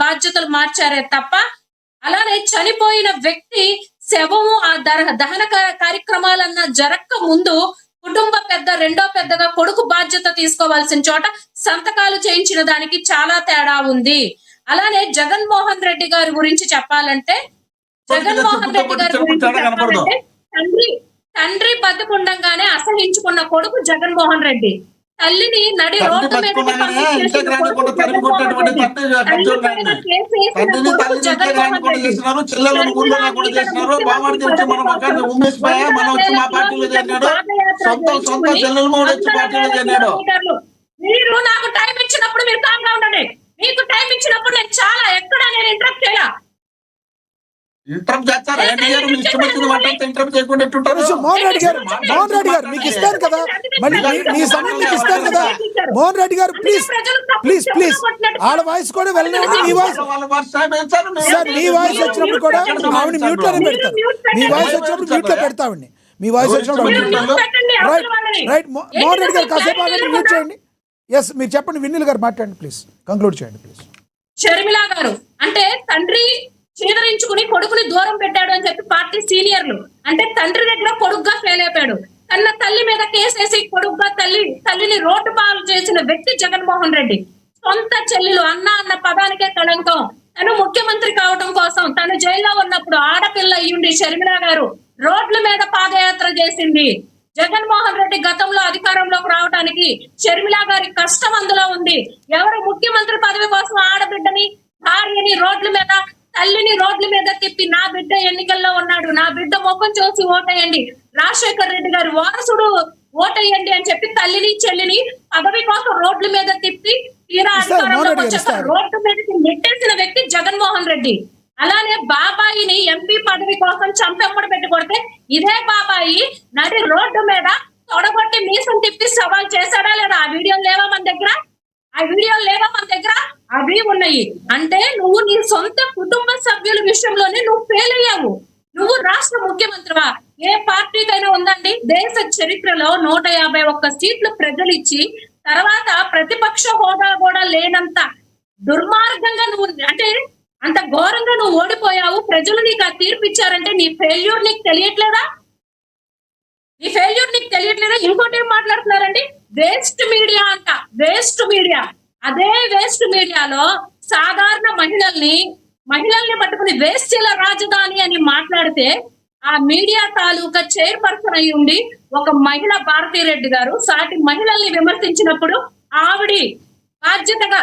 బాధ్యతలు మార్చారే తప్ప అలానే చనిపోయిన వ్యక్తి శవము ఆ దహన కార్యక్రమాలన్న జరక్క ముందు కుటుంబ పెద్ద రెండో పెద్దగా కొడుకు బాధ్యత తీసుకోవాల్సిన చోట సంతకాలు చేయించిన దానికి చాలా తేడా ఉంది. అలానే జగన్మోహన్ రెడ్డి గారి గురించి చెప్పాలంటే తండ్రి బతుకుండగానే అసహించుకున్న కొడుకు జగన్మోహన్ రెడ్డి, తల్లిని నడి రోడ్డు మీద మీరు నాకు టైం ఇచ్చినప్పుడు మీరు కామ్గా ఉండండి. మీకు టైం ఇచ్చినప్పుడు నేను చాలా ఎక్కడ నేను ఇంటరప్ట్ చేయాలి. ఇంటరప్ట్ చేస్తారు. మోహన్ రెడ్డి గారు మీకు ఇస్తాను కదా, మళ్ళీ మీ సమయం మీకు ఇస్తాను కదా. మోహన్ రెడ్డి గారు ప్లీజ్ ప్లీజ్ ప్లీజ్ వాళ్ళ వాయిస్ కూడా వెళ్ళండి. మీ వాయిస్ సార్, మీ వాయిస్ వచ్చినప్పుడు కూడా ఆవిడ మ్యూట్ లోనే పెడతారు. మీ వాయిస్ వచ్చినప్పుడు మ్యూట్ లో పెడతామండి. మీ వాయిస్ వచ్చినప్పుడు రైట్. మోహన్ రెడ్డి గారు కాసేపు ఆగండి, మ్యూట్ చేయండి. ఎస్, మీరు చెప్పండి. వినిల్ గారు మాట్లాడండి ప్లీజ్, కంక్లూడ్ చేయండి ప్లీజ్. షర్మిల గారు అంటే తండ్రి చీదరించుకుని కొడుకుని దూరం పెట్టాడు అని చెప్పి పార్టీ సీనియర్లు అంటే తండ్రి దగ్గర కొడుకుగా ఫెయిల్ అయిపోయాడు. తన తల్లి మీద కేసేసి కొడుకుగా తల్లిని రోడ్డు పాలు చేసిన వ్యక్తి జగన్మోహన్ రెడ్డి. సొంత చెల్లెలు అన్న పదానికే కళంకం. తను ముఖ్యమంత్రి కావడం కోసం తను జైల్లో ఉన్నప్పుడు ఆడపిల్ల అయ్యుండి షర్మిల గారు రోడ్ల మీద పాదయాత్ర చేసింది. జగన్మోహన్ రెడ్డి గతంలో అధికారంలోకి రావడానికి షర్మిల గారి కష్టం అందులో ఉంది. ఎవరు ముఖ్యమంత్రి పదవి కోసం ఆడబిడ్డని భార్యని రోడ్ల మీద తల్లిని రోడ్ల మీద తిప్పి నా బిడ్డ ఎన్నికల్లో ఉన్నాడు, నా బిడ్డ ముఖం చూసి ఓటేయండి, రాజశేఖర్ రెడ్డి గారి వారసుడు ఓటేయండి అని చెప్పి తల్లిని చెల్లిని పదవి కోసం రోడ్ల మీద తిప్పి తీరా అధికారంలోకి వచ్చాక రోడ్ల మీదకి నెట్టేసిన వ్యక్తి జగన్మోహన్ రెడ్డి. అలానే బాబాయిని ఎంపీ పదవి కోసం చంపెమ్మడి పెట్టి కొడితే ఇదే బాబాయి నడి రోడ్డు మీద తొడగొట్టి మీసం తిప్పి సవాల్ చేశాడా లేదా? ఆ వీడియోలు లేవా మన దగ్గర? అవి ఉన్నాయి. అంటే నువ్వు నీ సొంత కుటుంబ సభ్యుల విషయంలోనే నువ్వు ఫెయిల్ అయ్యావు. నువ్వు రాష్ట్ర ముఖ్యమంత్రివా? ఏ పార్టీకైనా ఉందండి దేశ చరిత్రలో 151 సీట్లు ప్రజలు ఇచ్చి తర్వాత ప్రతిపక్ష హోదా కూడా లేనంత దుర్మార్గంగా నువ్వు అంటే అంత ఘోరంగా నువ్వు ఓడిపోయావు. ప్రజలు నీకు ఆ తీర్పు ఇచ్చారంటే నీ ఫెయిల్యూర్ నీకు తెలియట్లేదా? ఇంకోటి ఏం మాట్లాడుతున్నారండి? వేస్ట్ మీడియా అంట. Waste media. అదే వేస్ట్ మీడియాలో సాధారణ మహిళల్ని పట్టుకుని వేస్ట్ల రాజధాని అని మాట్లాడితే ఆ మీడియా తాలూకా చైర్పర్సన్ అయి ఉండి ఒక మహిళ భారతీరెడ్డి గారు సాటి మహిళల్ని విమర్శించినప్పుడు ఆవిడి బాధ్యతగా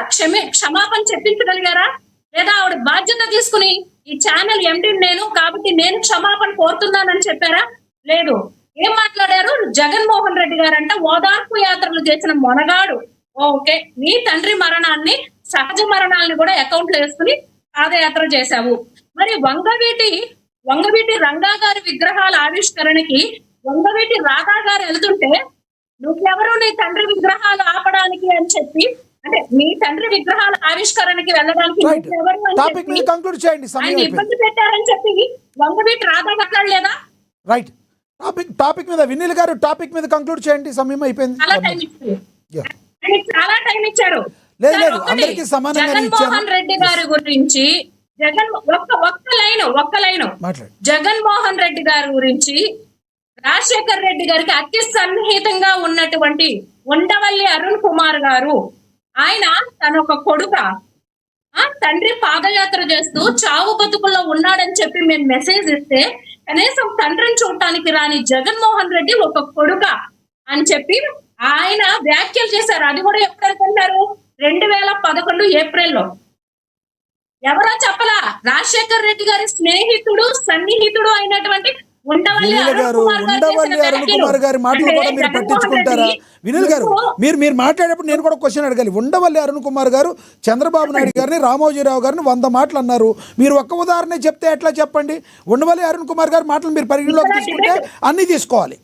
క్షమాపణ చెప్పించగలిగారా? లేదా ఆవిడ బాధ్యత తీసుకుని ఈ ఛానల్ ఎండి నేను కాబట్టి నేను క్షమాపణ కోరుతున్నానని చెప్పారా? లేదు. ఏం మాట్లాడారు? జగన్మోహన్ రెడ్డి గారంట ఓదార్పు యాత్రలు చేసిన మొనగాడు. ఓకే, నీ తండ్రి మరణాన్ని సహజ మరణాలను కూడా అకౌంట్ లో వేసుకుని పాదయాత్ర చేశావు. మరి వంగవీటి రంగా గారి విగ్రహాల ఆవిష్కరణకి వంగవీటి రాధా గారు వెళ్తుంటే నువ్వెవరు నీ తండ్రి విగ్రహాలు ఆపడానికి అని చెప్పి అంటే మీ తండ్రి విగ్రహాల ఆవిష్కరణకి వెళ్ళడానికి ఇబ్బంది పెట్టారని చెప్పి వంగవీటి రాధా మాట్లాడలేదా? రైట్. టాపిక్ మీద వినిల్ గారు టాపిక్ మీద కంక్లూడ్ చేయండి. సమయం అయిపోయింది. చాలా టైం ఇచ్చారు. జగన్మోహన్ రెడ్డి గారి గురించి ఒక్క లైన్ జగన్మోహన్ రెడ్డి గారి గురించి రాజశేఖర్ రెడ్డి గారికి అతి సన్నిహితంగా ఉన్నటువంటి ఉండవల్లి అరుణ్ కుమార్ గారు ఆయన తన ఒక కొడుక తండ్రి పాదయాత్ర చేస్తూ చావు బతుకుల్లో ఉన్నాడని చెప్పి మేము మెసేజ్ ఇస్తే కనీసం తండ్రిని చూడటానికి రాని జగన్మోహన్ రెడ్డి ఒక కొడుక అని చెప్పి ఆయన వ్యాఖ్యలు చేశారు. అది కూడా ఎప్పుడు అనుకుంటారు? 2011 ఏప్రిల్లో. ఎవరో చెప్పలా, రాజశేఖర్ రెడ్డి గారి స్నేహితుడు సన్నిహితుడు అయినటువంటి ఉండవల్లి అరుణ్ కుమార్ గారి మాటలు కూడా మీరు పట్టించుకుంటారా? వినిల్ గారు మీరు మాట్లాడేటప్పుడు నేను కూడా క్వశ్చన్ అడగాలి. ఉండవల్లి అరుణ్ కుమార్ గారు చంద్రబాబు నాయుడు గారిని రామోజీరావు గారిని 100 మాటలు అన్నారు. మీరు ఒక్క ఉదాహరణ చెప్తే ఎట్లా చెప్పండి? ఉండవల్లి అరుణ్ కుమార్ గారి మాటలు మీరు పరిగణలోకి తీసుకుంటే అన్ని తీసుకోవాలి.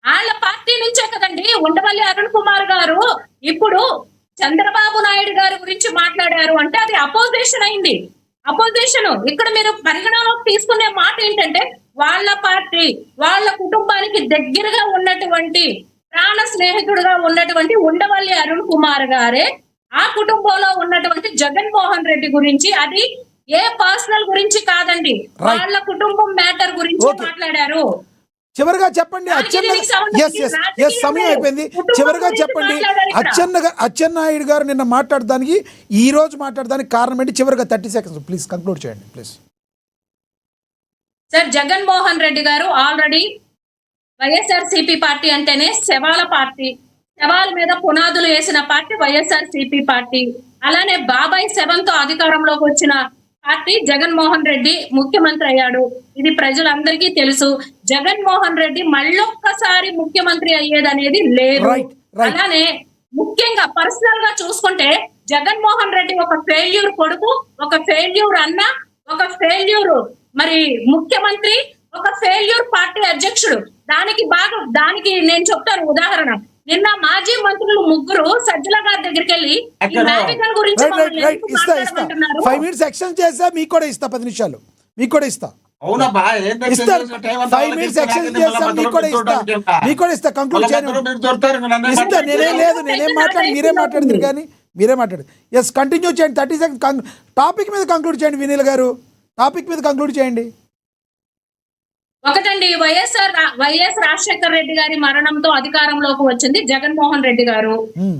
వాళ్ళ పార్టీ నుంచే కదండి ఉండవల్లి అరుణ్ కుమార్ గారు ఇప్పుడు చంద్రబాబు నాయుడు గారి గురించి మాట్లాడారు అంటే అది అపోజిషన్ అయింది. అపోజిషన్ ఇక్కడ మీరు పరిగణలోకి తీసుకునే మాట ఏంటంటే వాళ్ళ పార్టీ వాళ్ళ కుటుంబానికి దగ్గరగా ఉన్నటువంటి ప్రాణ స్నేహితుడుగా ఉన్నటువంటి ఉండవల్లి అరుణ్ కుమార్ గారే ఆ కుటుంబంలో ఉన్నటువంటి జగన్మోహన్ రెడ్డి గురించి, అది ఏ పర్సనల్ గురించి కాదండి, Right. వాళ్ళ కుటుంబం మ్యాటర్ గురించి Okay. మాట్లాడారు. చివరిగా చెప్పండి దానికి అచ్చెన్న దీనికి సంబంధం ఎస్ ఎస్ రాజకీయం ఎస్ సమయం లేదు. అయిపోయింది. కుటుంబం చివరిగా గురించి చెప్పండి మాట్లాడారు ఇక్కడ. అచ్చెన్నాయుడు గారు నిన్న మాట్లాడడానికి ఈ రోజు మాట్లాడడానికి కారణం ఏంటి? చివరిగా 30 సెకండ్స్ ప్లీజ్ కంక్లూడ్ చేయండి ప్లీజ్. సార్, జగన్మోహన్ రెడ్డి గారు ఆల్రెడీ వైఎస్ఆర్సీపీ పార్టీ అంటేనే శవాల పార్టీ, శవాల మీద పునాదులు వేసిన పార్టీ వైఎస్ఆర్సీపీ పార్టీ. అలానే బాబాయ్ శవంతో అధికారంలోకి వచ్చిన పార్టీ జగన్మోహన్ రెడ్డి ముఖ్యమంత్రి అయ్యాడు. ఇది ప్రజలందరికీ తెలుసు. జగన్మోహన్ రెడ్డి మళ్ళొక్కసారి ముఖ్యమంత్రి అయ్యేది అనేది లేదు. Right, right. అలానే ముఖ్యంగా పర్సనల్ గా చూసుకుంటే జగన్మోహన్ రెడ్డి ఒక ఫెయిల్యూర్ కొడుకు, ఒక ఫెయిల్యూర్ అన్న, ఒక ఫెయిల్యూర్ మరి ముఖ్యమంత్రి, ఒక ఫెయిల్యూర్ పార్టీ అధ్యక్షుడు. దానికి నేను చెప్తాను ఉదాహరణ. నిన్న మాజీ మంత్రులు ముగ్గురు సజ్జల గారి దగ్గరికి వెళ్ళి ఈ నావికల గురించి మమ్మల్ని రైట్ ఎందుకు ఇస్తా మాట్లాడమంటున్నారు? 5 minutes ఎక్స్టెండ్ చేస్తా, మీకు కూడా ఇస్తా 10 నిమిషాలు, మీకు కూడా ఇస్తా. అవునబ్బా, ఇస్తారు 5 minutes ఎక్స్టెండ్ చేస్తా, మీకు కూడా ఇస్తా కంక్లూడ్ చేయండి. ఇస్తా, నేనేం మాట్లాడి మీరే మాట్లాడింది కానీ మీరే మాట్లాడు. ఎస్ కంటిన్యూ చేయండి, 30 సెకండ్స్ టాపిక్ మీద కంక్లూడ్ చేయండి. వినీల్ గారు టాపిక్ మీద కంక్లూడ్ చేయండి. ఒకటండి, వైఎస్ రాజశేఖర్ రెడ్డి గారి మరణంతో అధికారంలోకి వచ్చింది జగన్మోహన్ రెడ్డి గారు.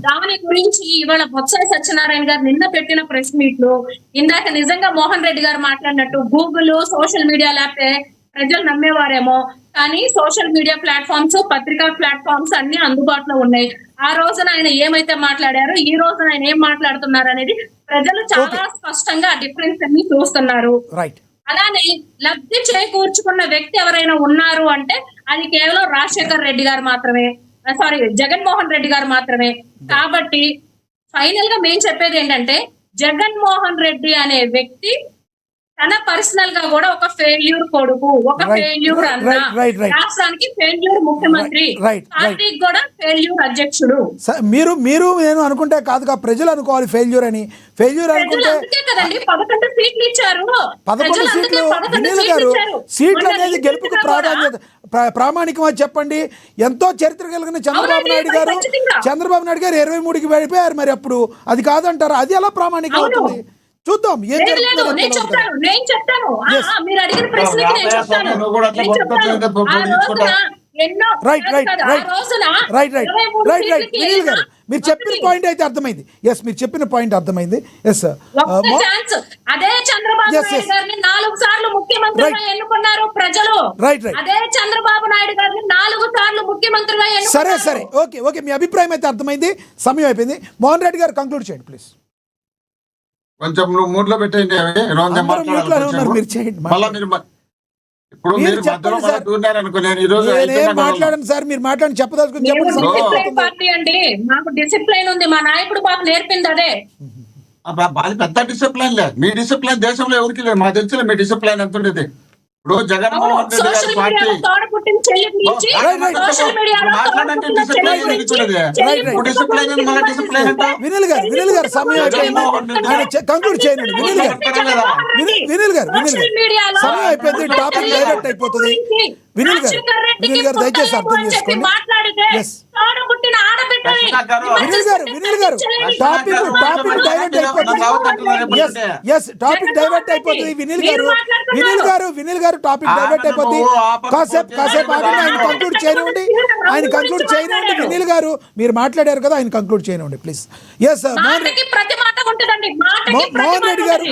దాని గురించి ఇవాళ బొత్స సత్యనారాయణ గారు నిన్న పెట్టిన ప్రెస్ మీట్ లో, ఇందాక నిజంగా మోహన్ రెడ్డి గారు మాట్లాడినట్టు గూగుల్, సోషల్ మీడియా లేకపోతే ప్రజలు నమ్మేవారేమో, కానీ సోషల్ మీడియా ప్లాట్ఫామ్స్, పత్రికా ప్లాట్ఫామ్స్ అన్ని అందుబాటులో ఉన్నాయి. ఆ రోజున ఆయన ఏమైతే మాట్లాడారో ఈ రోజున ఆయన ఏం మాట్లాడుతున్నారు అనేది ప్రజలు చాలా స్పష్టంగా డిఫరెన్స్ అన్ని చూస్తున్నారు. రైట్. అలానే లబ్ధి చేకూర్చుకున్న వ్యక్తి ఎవరైనా ఉన్నారు అంటే అది కేవలం రాజశేఖర్ రెడ్డి గారు మాత్రమే, సారీ జగన్మోహన్ రెడ్డి గారు మాత్రమే. కాబట్టి ఫైనల్ గా మేము చెప్పేది ఏంటంటే, జగన్మోహన్ రెడ్డి అనే వ్యక్తి తన పర్సనల్ గా కూడా ఒక ఫెయిల్యూర్ కొడుకు, ఒక ఫెయిల్యూర్ అన్న, రాష్ట్రానికి ఫెయిల్యూర్ ముఖ్యమంత్రి, పార్టీకి కూడా ఫెయిల్యూర్ అధ్యక్షుడు. మీరు నేను అనుకుంటే కాదుగా, ప్రజలు అనుకోవాలి ఫెయిల్యూర్ అని. ఫెయిల్యూర్ అనుకుంటే కదండి 11 సీట్లు ఇచ్చారు. 11 సీట్లు. వినీల్ గారు, సీట్లు అనేది గెలుపుకు ప్రామాణికమా చెప్పండి. ఎంతో చరిత్ర కలిగిన చంద్రబాబు నాయుడు గారు 23కి వెళ్ళిపోయారు. మరి అప్పుడు అది కాదంటారు, అది ఎలా ప్రామాణికం అవుతుంది? చూద్దాం ఏం జరుగుతుందో. నేను చెప్తాను మీరు అడిగిన ప్రశ్నకి నేను చెప్తాను. వినీల్ గారు, మీరు చెప్పిన పాయింట్ అయితే అర్థమైంది. ఎస్, మీరు చెప్పిన పాయింట్ అర్థమైంది. ఎస్, అదే చంద్రబాబు నాయుడు గారిని 4 సార్లు ముఖ్యమంత్రిగా ఎన్నుకున్నారు ప్రజలు. అదే చంద్రబాబు నాయుడు గారిని 4 సార్లు ముఖ్యమంత్రిగా ఎన్నుకున్నారు. సరే ఓకే, మీ అభిప్రాయం అయితే అర్థమైంది. సమయం అయిపోయింది. మోహన్ రెడ్డి గారు కంక్లూడ్ చేయండి ప్లీజ్. కొంచెం నువ్వు మూడ్లో పెట్టేయండి. ఇప్పుడు మీరు మధ్యలో దూరినారనుకో, నేను ఈ రోజు మాట్లాడండి సార్, మీరు మాట్లాడి చెప్పదలుచుకుని చెప్పండి. పార్టీ అండి, మాకు డిసిప్లైన్ ఉంది, మా నాయకుడు మాకు నేర్పింది అదే. అది పెద్ద డిసిప్లైన్ లేదు. మీ డిసిప్లైన్ దేశంలో ఎవరికి లేదు. మాకు తెలిసిన మీ డిసిప్లైన్ ఎంత ఉండేది. ఇప్పుడు జగన్మోహన్ రెడ్డి గారి పార్టీ వినీల్ గారు సమయం కంక్లూడ్ చేయండి. వినీల్ గారు సమయం అయిపోయింది, టాపిక్ డైరెక్ట్ అయిపోతుంది. వినీల్ గారు దయచేసి అర్థం చేసుకోండి. వినీల్ గారు టాపిక్ డైరెక్ట్ అయిపోతుంది. టాపిక్ డైరెక్ట్ అయిపోతుంది. వినీల్ గారు టాపిక్ డైవర్ట్ అయిపోతుంది. కాసేపు ఆగండి, ఆయన కంక్లూడ్ చేయనివ్వండి. వినీల్ గారు మీరు మాట్లాడారు కదా, ఆయన కంక్లూడ్ చేయనివ్వండి ప్లీజ్. ఎస్, మోహన్ రెడ్డి గారు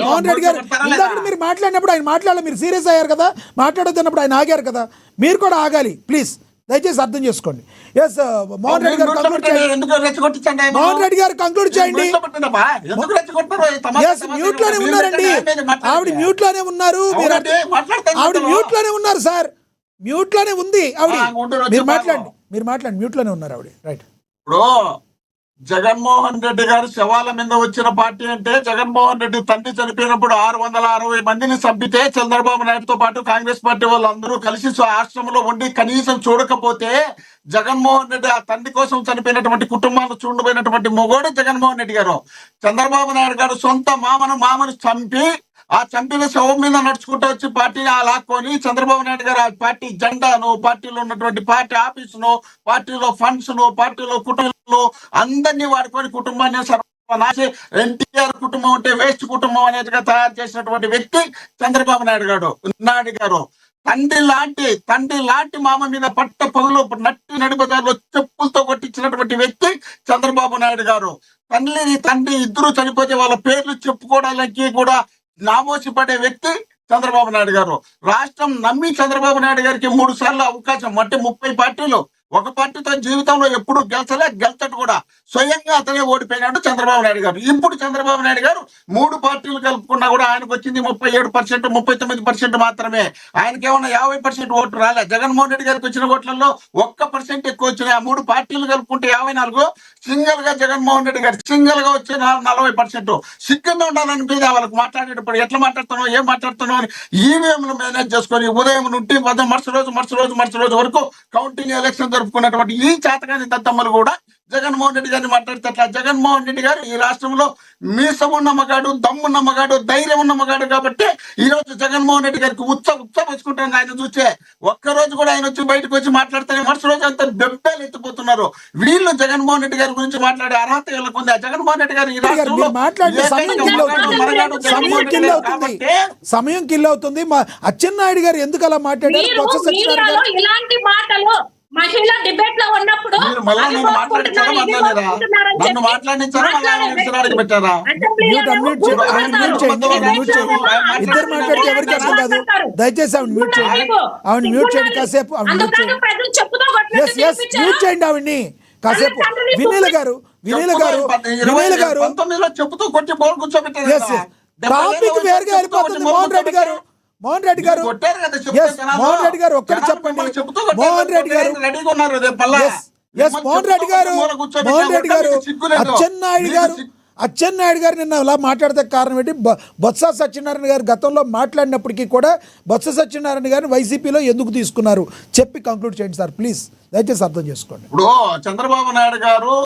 ఇందాక మీరు మాట్లాడినప్పుడు ఆయన మాట్లాడాలి, మీరు సీరియస్ అయ్యారు కదా, మాట్లాడొద్దన్నప్పుడు ఆయన ఆగారు కదా, మీరు కూడా ఆగాలి ప్లీజ్, దయచేసి అర్థం చేసుకోండి. ఎస్, మోహన్ రెడ్డి గారు కంక్లూడ్ చేయండి. మోహన్ రెడ్డి గారు కంక్లూడ్ చేయండి. ఎస్, మ్యూట్ లోనే ఉన్నారండి, ఆవిడ మ్యూట్ లోనే ఉన్నారు. ఆవిడ మ్యూట్ లోనే ఉన్నారు సార్, మ్యూట్ లోనే ఉంది ఆవిడ. మీరు మాట్లాడండి, మ్యూట్ లోనే ఉన్నారు ఆవిడ. రైట్. ఇప్పుడు జగన్మోహన్ రెడ్డి గారు శవాల మీద వచ్చిన పార్టీ అంటే, జగన్మోహన్ రెడ్డి తండ్రి చనిపోయినప్పుడు 660 మందిని చంపితే చంద్రబాబు నాయుడుతో పాటు కాంగ్రెస్ పార్టీ వాళ్ళందరూ కలిసి ఆశ్రమంలో ఉండి కనీసం చూడకపోతే, జగన్మోహన్ రెడ్డి ఆ తండ్రి కోసం చనిపోయినటువంటి కుటుంబాలను చూడబోయినటువంటి మొగోడు జగన్మోహన్ రెడ్డి గారు. చంద్రబాబు నాయుడు గారు సొంత మామను చంపి, ఆ చంపిన శవం మీద నడుచుకుంటూ వచ్చి పార్టీని లాక్కొని, చంద్రబాబు నాయుడు గారు ఆ పార్టీ జెండాను, పార్టీలో ఉన్నటువంటి పార్టీ ఆఫీసును, పార్టీలో ఫండ్స్ ను, పార్టీలో కుటుంబాలను అందరినీ వాడుకొని కుటుంబాన్ని ఎన్టీఆర్ కుటుంబం అంటే వేస్ట్ కుటుంబం అనేదిగా తయారు చేసినటువంటి వ్యక్తి చంద్రబాబు నాయుడు గారు. తండ్రి లాంటి మామ మీద పట్ట పగులు నడిబజార్లో చెప్పులతో కొట్టించినటువంటి వ్యక్తి చంద్రబాబు నాయుడు గారు. తండ్రి ఇద్దరు చనిపోతే వాళ్ళ పేర్లు చెప్పుకోవడానికి కూడా నామోసి పడే వ్యక్తి చంద్రబాబు నాయుడు గారు. రాష్ట్రం నమ్మి చంద్రబాబు నాయుడు గారికి 3 సార్లు అవకాశం అంటే 30 పార్టీలు ఒక పార్టీతో జీవితంలో ఎప్పుడు గెలిచడు కూడా. స్వయంగా అతనే ఓడిపోయినాడు చంద్రబాబు నాయుడు గారు. ఇప్పుడు చంద్రబాబు నాయుడు గారు 3 పార్టీలు కలుపుకున్నా కూడా ఆయనకు వచ్చింది 37%, 39% మాత్రమే. ఆయనకేమన్నా 50% ఓట్లు రాలే. జగన్మోహన్ రెడ్డి గారికి వచ్చిన ఓట్లలో 1% ఎక్కువ వచ్చినాయి. ఆ 3 పార్టీలు కలుపుకుంటే 54, సింగిల్ గా జగన్మోహన్ రెడ్డి గారు సింగిల్ గా వచ్చే 40%. సిగ్గుగా ఉండాలనిపించింది వాళ్ళకి మాట్లాడేటప్పుడు. ఎట్లా మాట్లాడుతున్నావు, ఏం మాట్లాడుతున్నావు అని ఈవీఎంలు మేనేజ్ చేసుకొని ఉదయం నుండి మరుసటి రోజు వరకు కౌంటింగ్ ఎలక్షన్ జరుపుకున్నటువంటి ఈ చేతకాని దత్తమ్మలు కూడా జగన్మోహన్ రెడ్డి గారిని మాట్లాడితే అట్లా. జగన్మోహన్ రెడ్డి గారు ఈ రాష్ట్రంలో మీసం ఉన్న మగాడు, దమ్మున్న మగాడు, ధైర్యం ఉన్న మగాడు కాబట్టి ఈ రోజు జగన్మోహన్ రెడ్డి గారికి ఉచ్చబోసుకుంటాను. ఆయన చూస్తే ఒక్కరోజు కూడా ఆయన వచ్చి బయటకు వచ్చి మాట్లాడితే మరుసటి రోజు అంతా దెబ్బలు ఎత్తిపోతున్నారు. వీళ్ళు జగన్మోహన్ రెడ్డి గారి గురించి మాట్లాడే అర్హత వీళ్ళకు ఉంది. జగన్మోహన్ రెడ్డి గారు ఈ రాష్ట్రంలో సమయం కిల్ అవుతుంది. మా అచ్చెన్నాయుడు గారు ఎందుకు అలా మాట్లాడారు? బొత్స సత్యనారాయణ గారు ఇలాంటి మాటలు మహిళా డిబేట్ లో ఉన్నప్పుడు నన్ను మాట్లాడించారా పెట్టారా? ఇద్దరు మాట్లాడితే ఎవరికి అర్థం కాదు. దయచేసి ఆవిడ మ్యూట్ చేయండి. ఆవిడ మ్యూట్ చేయండి కాసేపు. ఆవిడ మ్యూట్ చేయండి. మ్యూట్ చేయండి ఆవిడ్ని కాసేపు. వినీల గారు 19లో చెప్పుతూ కొట్టి బోల్ కూర్చోబెట్టారు. టాపిక్ వేరుగా వెళ్ళిపోతుంది. మోహన్ రెడ్డి గారు మోహన్ రెడ్డి గారు ఒక్కటి చెప్పండి. మోహన్ రెడ్డి గారు అచ్చెన్నాయుడు గారు నిన్న అలా మాట్లాడితే కారణం ఏంటి? బొత్స సత్యనారాయణ గారు గతంలో మాట్లాడినప్పటికీ కూడా బొత్స సత్యనారాయణ గారిని వైసీపీలో ఎందుకు తీసుకున్నారు చెప్పి కంక్లూడ్ చేయండి సార్ ప్లీజ్. దయచేసి అర్థం చేసుకోండి. ఇప్పుడు చంద్రబాబు నాయుడు గారు